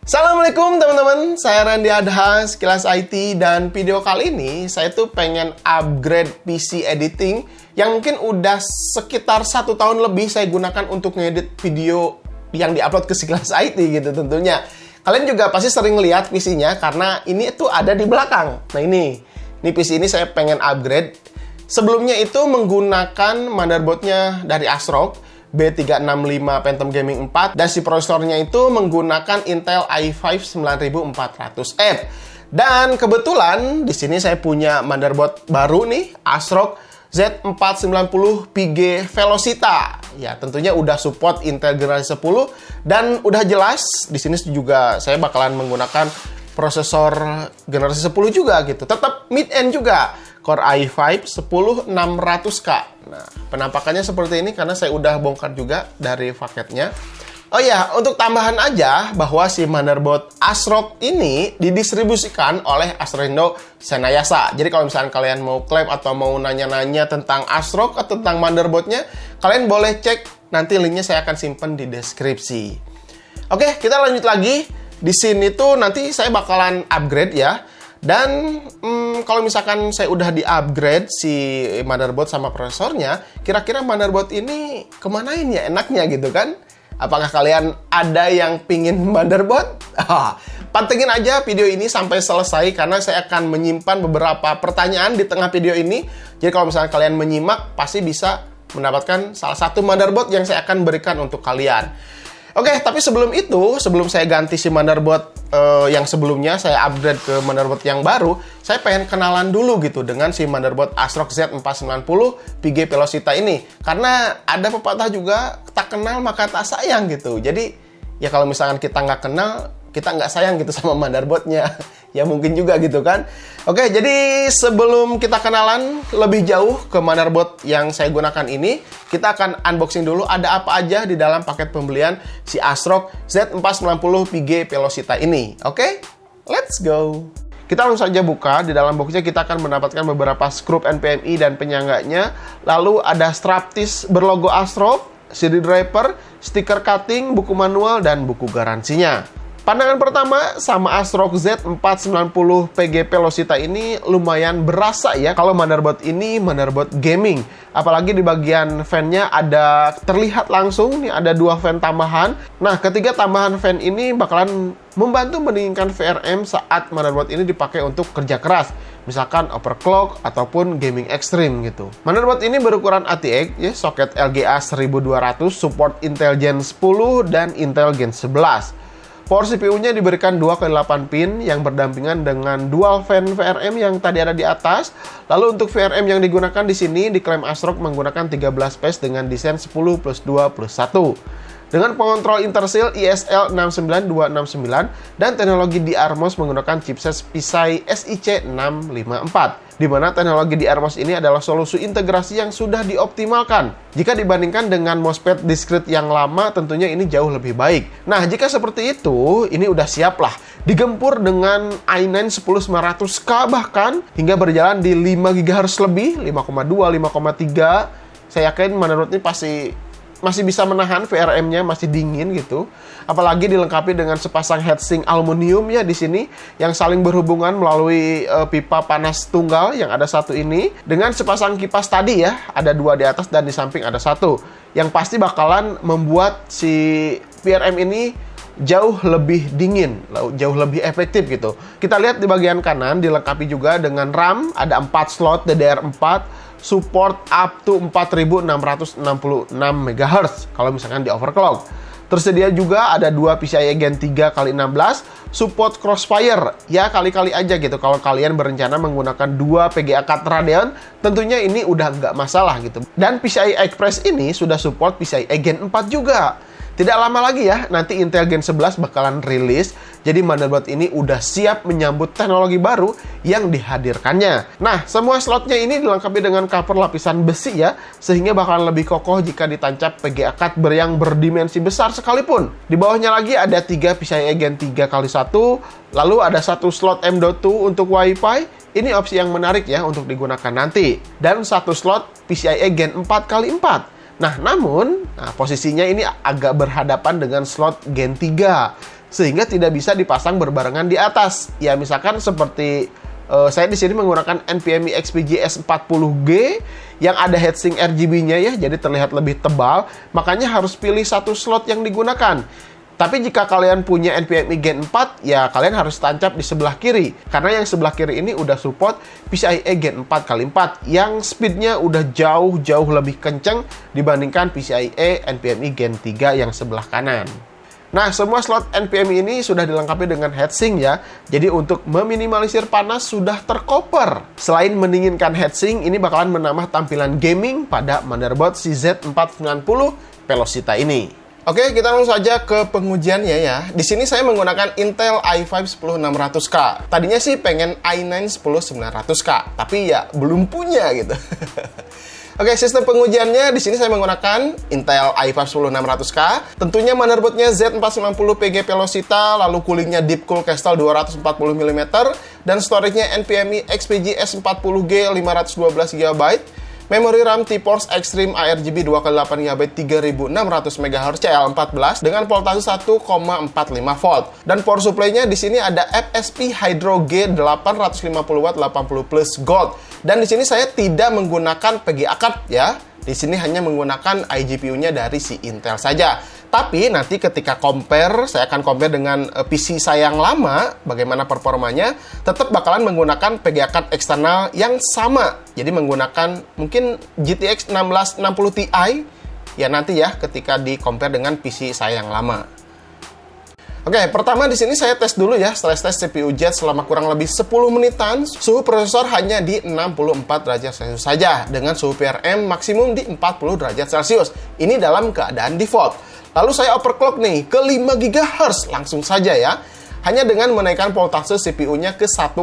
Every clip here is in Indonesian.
Assalamualaikum teman-teman, saya Randy Adha, Sekilas IT, dan video kali ini saya tuh pengen upgrade PC editing yang mungkin udah sekitar 1 tahun lebih saya gunakan untuk ngedit video yang diupload ke Sekilas IT gitu tentunya. Kalian juga pasti sering lihat PC-nya karena ini tuh ada di belakang. Nah ini PC ini saya pengen upgrade. Sebelumnya itu menggunakan motherboardnya dari ASRock B365 Phantom Gaming 4 dan si prosesornya itu menggunakan Intel i5 9400F. Dan kebetulan di sini saya punya motherboard baru nih, ASRock Z490 PG Velocita. Ya, tentunya udah support Intel generasi 10 dan udah jelas di sini juga saya bakalan menggunakan prosesor generasi 10 juga gitu. Tetap mid-end juga. Core i5 10600K. Nah, penampakannya seperti ini karena saya udah bongkar juga dari paketnya. Oh ya, untuk tambahan aja bahwa si motherboard ASRock ini didistribusikan oleh Astrendo Senayasa. Jadi kalau misalnya kalian mau klaim atau mau nanya-nanya tentang ASRock atau tentang motherboardnya, kalian boleh cek, nanti linknya saya akan simpen di deskripsi. Oke, kita lanjut lagi. Di sini tuh nanti saya bakalan upgrade ya. Dan kalau misalkan saya udah di-upgrade si motherboard sama prosesornya, kira-kira motherboard ini kemanain ya enaknya gitu kan? Apakah kalian ada yang pingin motherboard? Pantengin aja video ini sampai selesai karena saya akan menyimpan beberapa pertanyaan di tengah video ini. Jadi kalau misalkan kalian menyimak, pasti bisa mendapatkan salah satu motherboard yang saya akan berikan untuk kalian. Oke, tapi sebelum itu, sebelum saya ganti si motherboard yang sebelumnya, saya upgrade ke motherboard yang baru, saya pengen kenalan dulu gitu dengan si motherboard ASRock Z490 PG Velocita ini. Karena ada pepatah juga, tak kenal maka tak sayang gitu. Jadi, ya kalau misalkan kita nggak kenal, kita nggak sayang gitu sama motherboardnya. Ya mungkin juga gitu kan. Oke, jadi sebelum kita kenalan lebih jauh ke motherboard yang saya gunakan ini, kita akan unboxing dulu ada apa aja di dalam paket pembelian si ASRock Z490 PG Velocita ini. Oke, let's go. Kita langsung saja buka. Di dalam boxnya kita akan mendapatkan beberapa skrup NVMe dan penyangganya. Lalu ada strap case berlogo ASRock, CD driver, stiker cutting, buku manual, dan buku garansinya. Pandangan pertama sama ASRock Z490 PG Velocita ini lumayan berasa ya kalau motherboard ini motherboard gaming. Apalagi di bagian fan-nya ada terlihat langsung nih ada 2 fan tambahan. Nah, ketiga tambahan fan ini bakalan membantu mendinginkan VRM saat motherboard ini dipakai untuk kerja keras. Misalkan overclock ataupun gaming ekstrim gitu. Motherboard ini berukuran ATX ya, soket LGA 1200, support Intel Gen 10 dan Intel Gen 11. Power CPU-nya diberikan 2x8 pin yang berdampingan dengan dual fan VRM yang tadi ada di atas. Lalu untuk VRM yang digunakan di sini diklaim ASRock menggunakan 13 phase dengan desain 10+2+1. Dengan pengontrol Intersil ISL 69269 dan teknologi DRMOS menggunakan chipset PCIe SiC 654. Di mana teknologi DRMOS ini adalah solusi integrasi yang sudah dioptimalkan. Jika dibandingkan dengan MOSFET discrete yang lama, tentunya ini jauh lebih baik. Nah, jika seperti itu, ini udah siap lah. Digempur dengan i9 10900K bahkan, hingga berjalan di 5 GHz lebih, 5,2, 5,3. Saya yakin motherboard ini masih bisa menahan VRM-nya, masih dingin gitu. Apalagi dilengkapi dengan sepasang heatsink aluminium ya di sini yang saling berhubungan melalui pipa panas tunggal yang ada satu ini dengan sepasang kipas tadi ya, ada 2 di atas dan di samping ada 1. Yang pasti bakalan membuat si VRM ini jauh lebih dingin, jauh lebih efektif gitu. Kita lihat di bagian kanan dilengkapi juga dengan RAM, ada 4 slot DDR4, support up to 4666 MHz kalau misalkan di overclock. Tersedia juga ada 2 PCIe Gen 3x16, support Crossfire. Ya kali-kali aja gitu kalau kalian berencana menggunakan 2 PGA card Radeon, tentunya ini udah nggak masalah gitu. Dan PCI Express ini sudah support PCIe Gen 4 juga. Tidak lama lagi ya, nanti Intel Gen 11 bakalan rilis. Jadi motherboard ini udah siap menyambut teknologi baru yang dihadirkannya. Nah, semua slotnya ini dilengkapi dengan cover lapisan besi ya, sehingga bakalan lebih kokoh jika ditancap PGA card yang berdimensi besar sekalipun. Di bawahnya lagi ada 3 PCIe Gen 3x1, lalu ada 1 slot M.2 untuk Wi-Fi. Ini opsi yang menarik ya untuk digunakan nanti. Dan 1 slot PCIe Gen 4x4. Nah, namun posisinya ini agak berhadapan dengan slot Gen 3. sehingga tidak bisa dipasang berbarengan di atas. Ya misalkan seperti saya di sini menggunakan NVMe XPG S40G yang ada heatsink RGB-nya ya, jadi terlihat lebih tebal, makanya harus pilih satu slot yang digunakan. Tapi jika kalian punya NVMe Gen 4, ya kalian harus tancap di sebelah kiri. Karena yang sebelah kiri ini udah support PCIe Gen 4x4 yang speednya udah jauh-jauh lebih kencang dibandingkan PCIe NVMe Gen 3 yang sebelah kanan. Nah, semua slot NVMe ini sudah dilengkapi dengan heatsink ya. Jadi untuk meminimalisir panas sudah tercover. Selain mendinginkan heatsink, ini bakalan menambah tampilan gaming pada motherboard Z490 Velocita ini. Oke, kita langsung saja ke pengujiannya ya. Di sini saya menggunakan Intel i5 10600K. Tadinya sih pengen i9 10900K, tapi ya belum punya gitu. Oke, sistem pengujiannya di sini saya menggunakan Intel i5 10600K. Tentunya motherboardnya Z490 Velocita, lalu coolingnya Deepcool Crystal 240 mm dan storage-nya NVMe XPG S40G 512GB. Memori RAM T-Force Extreme ARGB 2x8GB 3600 MHz CL14 dengan voltase 1,45 volt. Dan power supply-nya di sini ada FSP Hydro G 850W 80+ Gold. Dan di sini saya tidak menggunakan VGA card ya. Di sini hanya menggunakan iGPU-nya dari si Intel saja. Tapi nanti ketika saya akan compare dengan PC saya yang lama, bagaimana performanya, tetap bakalan menggunakan VGA card eksternal yang sama. Jadi menggunakan mungkin GTX 1660 Ti, ya nanti ya ketika di-compare dengan PC saya yang lama. Oke, pertama di sini saya tes dulu ya, stress test CPU Jet selama kurang lebih 10 menitan. Suhu prosesor hanya di 64 derajat Celcius saja, dengan suhu PRM maksimum di 40 derajat Celcius. Ini dalam keadaan default. Lalu saya overclock nih ke 5 GHz langsung saja ya. Hanya dengan menaikkan voltase CPU-nya ke 1,3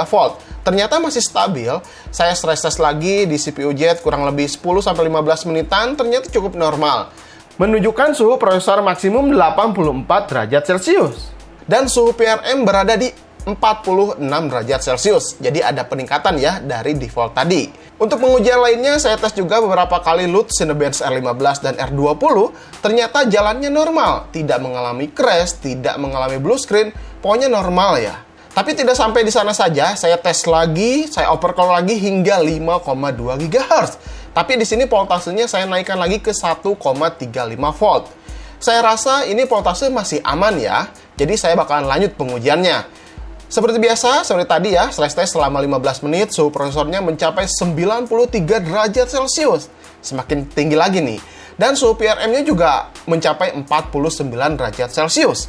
volt. Ternyata masih stabil. Saya stress test lagi di CPU Jet kurang lebih 10-15 menitan, ternyata cukup normal. Menunjukkan suhu prosesor maksimum 84 derajat Celcius. Dan suhu PRM berada di 46 derajat Celcius. Jadi ada peningkatan ya dari default tadi. Untuk pengujian lainnya, saya tes juga beberapa kali load Cinebench R15 dan R20. Ternyata jalannya normal. Tidak mengalami crash, tidak mengalami blue screen. Pokoknya normal ya. Tapi tidak sampai di sana saja, saya tes lagi, saya overclock lagi hingga 5,2 GHz. Tapi di sini voltasenya saya naikkan lagi ke 1,35 volt. Saya rasa ini voltase masih aman ya. Jadi saya bakalan lanjut pengujiannya. Seperti biasa, seperti tadi ya, stress test selama 15 menit, suhu prosesornya mencapai 93 derajat Celcius. Semakin tinggi lagi nih. Dan suhu PRM-nya juga mencapai 49 derajat Celcius.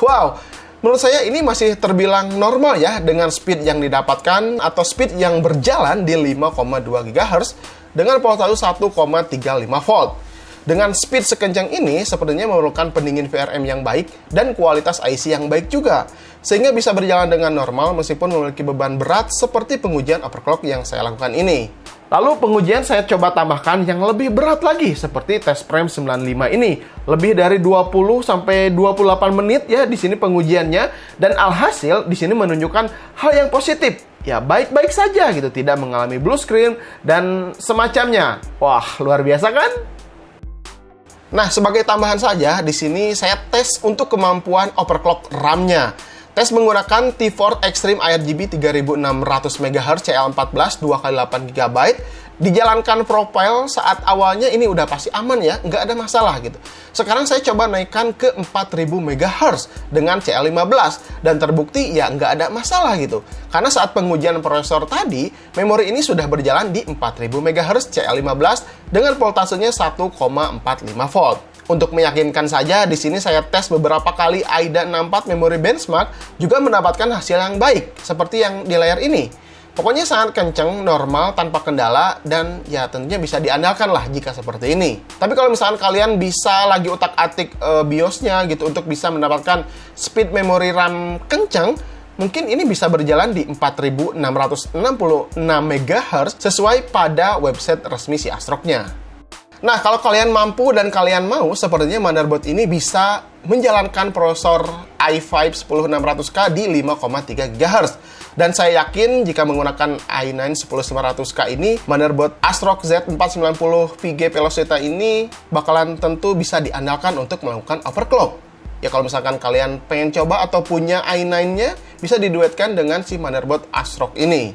Wow, menurut saya ini masih terbilang normal ya, dengan speed yang didapatkan atau speed yang berjalan di 5,2 GHz dengan voltase 1,35 volt. Dengan speed sekencang ini, sepertinya memerlukan pendingin VRM yang baik dan kualitas IC yang baik juga, sehingga bisa berjalan dengan normal meskipun memiliki beban berat seperti pengujian overclock yang saya lakukan ini. Lalu pengujian saya coba tambahkan yang lebih berat lagi, seperti test frame 95 ini. Lebih dari 20-28 menit ya di sini pengujiannya, dan alhasil di sini menunjukkan hal yang positif. Ya baik-baik saja gitu, tidak mengalami blue screen dan semacamnya. Wah, luar biasa kan? Nah, sebagai tambahan saja, di sini saya tes untuk kemampuan overclock RAM-nya. Tes menggunakan T-Force Extreme ARGB 3600 MHz CL14 2x8GB. Dijalankan profile saat awalnya ini udah pasti aman ya, nggak ada masalah gitu. Sekarang saya coba naikkan ke 4000 MHz dengan CL15 dan terbukti ya nggak ada masalah gitu. Karena saat pengujian prosesor tadi, memori ini sudah berjalan di 4000 MHz CL15 dengan voltasenya 1,45 volt. Untuk meyakinkan saja, di sini saya tes beberapa kali AIDA 64 memori benchmark juga mendapatkan hasil yang baik, seperti yang di layar ini. Pokoknya sangat kenceng, normal, tanpa kendala, dan ya tentunya bisa diandalkan lah jika seperti ini. Tapi kalau misalkan kalian bisa lagi utak-atik BIOS-nya gitu untuk bisa mendapatkan speed memori RAM kenceng, mungkin ini bisa berjalan di 4666 MHz sesuai pada website resmi si ASRock-nya. Nah, kalau kalian mampu dan kalian mau, sepertinya motherboard ini bisa menjalankan prosesor i5 10600K di 5,3 GHz. Dan saya yakin jika menggunakan i9 10900K ini, motherboard ASRock Z490 VG Velocita ini bakalan tentu bisa diandalkan untuk melakukan overclock. Ya kalau misalkan kalian pengen coba atau punya i9-nya, bisa diduetkan dengan si motherboard ASRock ini.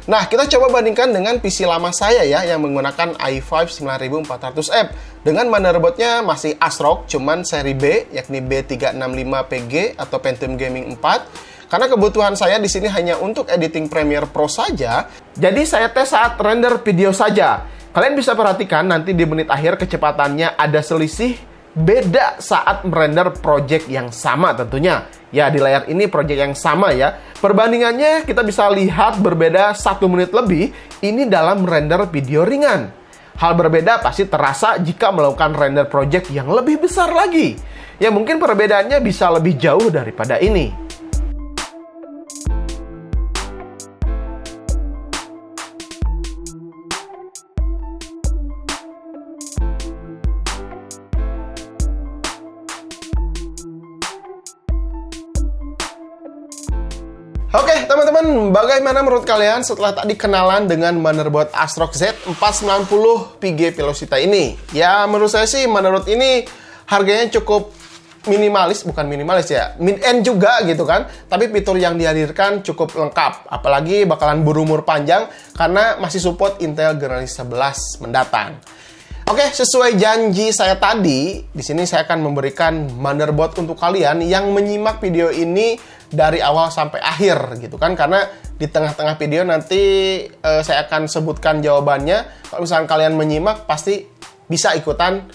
Nah, kita coba bandingkan dengan PC lama saya ya, yang menggunakan i5 9400F. Dengan motherboardnya masih ASRock, cuman seri B, yakni B365PG atau Pentium Gaming 4. Karena kebutuhan saya di sini hanya untuk editing Premiere Pro saja, jadi saya tes saat render video saja. Kalian bisa perhatikan nanti di menit akhir kecepatannya ada selisih beda saat merender project yang sama tentunya. Ya, di layar ini project yang sama ya. Perbandingannya kita bisa lihat berbeda 1 menit lebih. Ini dalam render video ringan. Hal berbeda pasti terasa jika melakukan render project yang lebih besar lagi. Ya, mungkin perbedaannya bisa lebih jauh daripada ini. Oke, teman-teman, bagaimana menurut kalian setelah tadi kenalan dengan motherboard ASRock Z490PG Velocita ini? Ya, menurut saya sih motherboard ini harganya cukup minimalis, bukan minimalis ya, mid-end juga gitu kan. Tapi fitur yang dihadirkan cukup lengkap, apalagi bakalan berumur panjang karena masih support Intel Generasi 11 mendatang. Oke, sesuai janji saya tadi, di sini saya akan memberikan motherboard untuk kalian yang menyimak video ini dari awal sampai akhir gitu kan, karena di tengah-tengah video nanti saya akan sebutkan jawabannya. Kalau misalkan kalian menyimak pasti bisa ikutan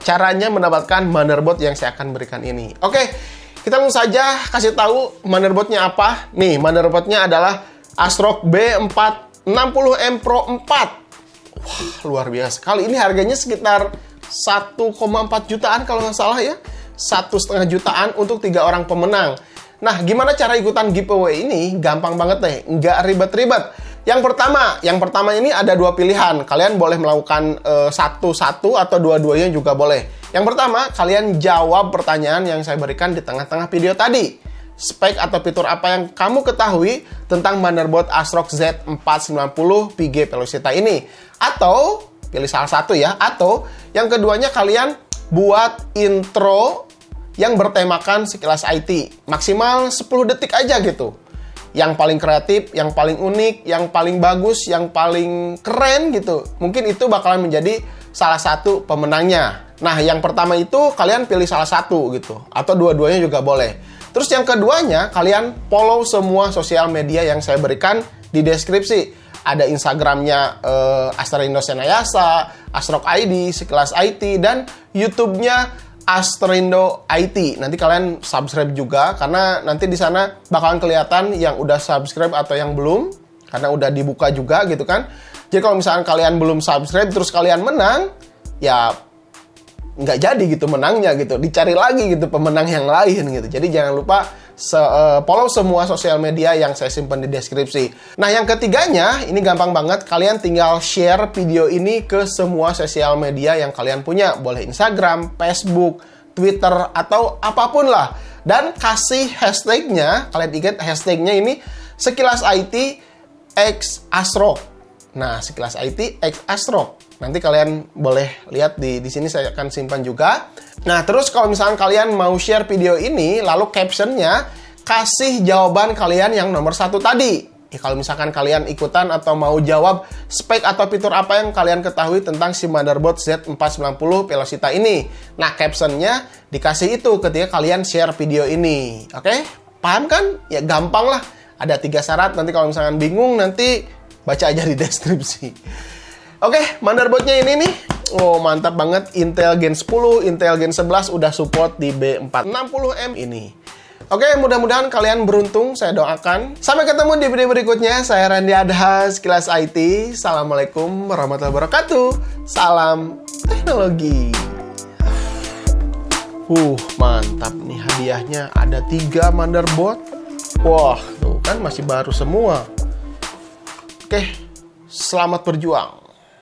caranya mendapatkan motherboard yang saya akan berikan ini. Oke, kita langsung saja kasih tahu motherboardnya apa. Nih, motherboardnya adalah ASRock B460M Pro 4. Wah, luar biasa sekali. Ini harganya sekitar 1,4 jutaan kalau nggak salah ya. 1,5 jutaan untuk 3 orang pemenang. Nah, gimana cara ikutan giveaway ini? Gampang banget deh, nggak ribet-ribet. Yang pertama ini ada 2 pilihan. Kalian boleh melakukan satu-satu atau dua-duanya juga boleh. Yang pertama, kalian jawab pertanyaan yang saya berikan di tengah-tengah video tadi. Spek atau fitur apa yang kamu ketahui tentang motherboard ASRock Z490PG Velocita ini. Atau, pilih salah satu ya. Atau, yang keduanya kalian buat intro yang bertemakan sekilas IT. Maksimal 10 detik aja gitu. Yang paling kreatif, yang paling unik, yang paling bagus, yang paling keren gitu. Mungkin itu bakalan menjadi salah satu pemenangnya. Nah, yang pertama itu kalian pilih salah satu gitu. Atau dua-duanya juga boleh. Terus yang keduanya, kalian follow semua sosial media yang saya berikan di deskripsi. Ada Instagramnya Asterindo Senayasa, ASRock ID, Sekilas IT, dan YouTube-nya Asterindo IT. Nanti kalian subscribe juga, karena nanti di sana bakalan kelihatan yang udah subscribe atau yang belum, karena udah dibuka juga gitu kan. Jadi kalau misalkan kalian belum subscribe terus kalian menang, ya nggak jadi gitu menangnya gitu, dicari lagi gitu pemenang yang lain gitu. Jadi jangan lupa follow semua sosial media yang saya simpan di deskripsi. Nah, yang ketiganya ini gampang banget, kalian tinggal share video ini ke semua sosial media yang kalian punya, boleh Instagram, Facebook, Twitter, atau apapun lah, dan kasih hashtagnya. Kalian ingat hashtagnya ini Sekilas IT X ASRock. Nah, Sekilas IT X ASRock. Nanti kalian boleh lihat di sini, saya akan simpan juga. Nah, terus kalau misalkan kalian mau share video ini, lalu captionnya kasih jawaban kalian yang nomor 1 tadi. Ya, kalau misalkan kalian ikutan atau mau jawab spek atau fitur apa yang kalian ketahui tentang si motherboard Z490 Velocita ini. Nah, captionnya dikasih itu ketika kalian share video ini. Oke? Paham kan? Ya gampang lah. Ada 3 syarat. Nanti kalau misalkan bingung, nanti baca aja di deskripsi. Oke, motherboardnya ini nih. Oh, mantap banget. Intel Gen 10, Intel Gen 11 udah support di B460M ini. Oke, mudah-mudahan kalian beruntung. Saya doakan. Sampai ketemu di video berikutnya. Saya Randy Adha, Sekilas IT. Assalamualaikum warahmatullahi wabarakatuh. Salam teknologi. Mantap nih hadiahnya. Ada 3 motherboard. Wah, tuh kan masih baru semua. Oke, selamat berjuang.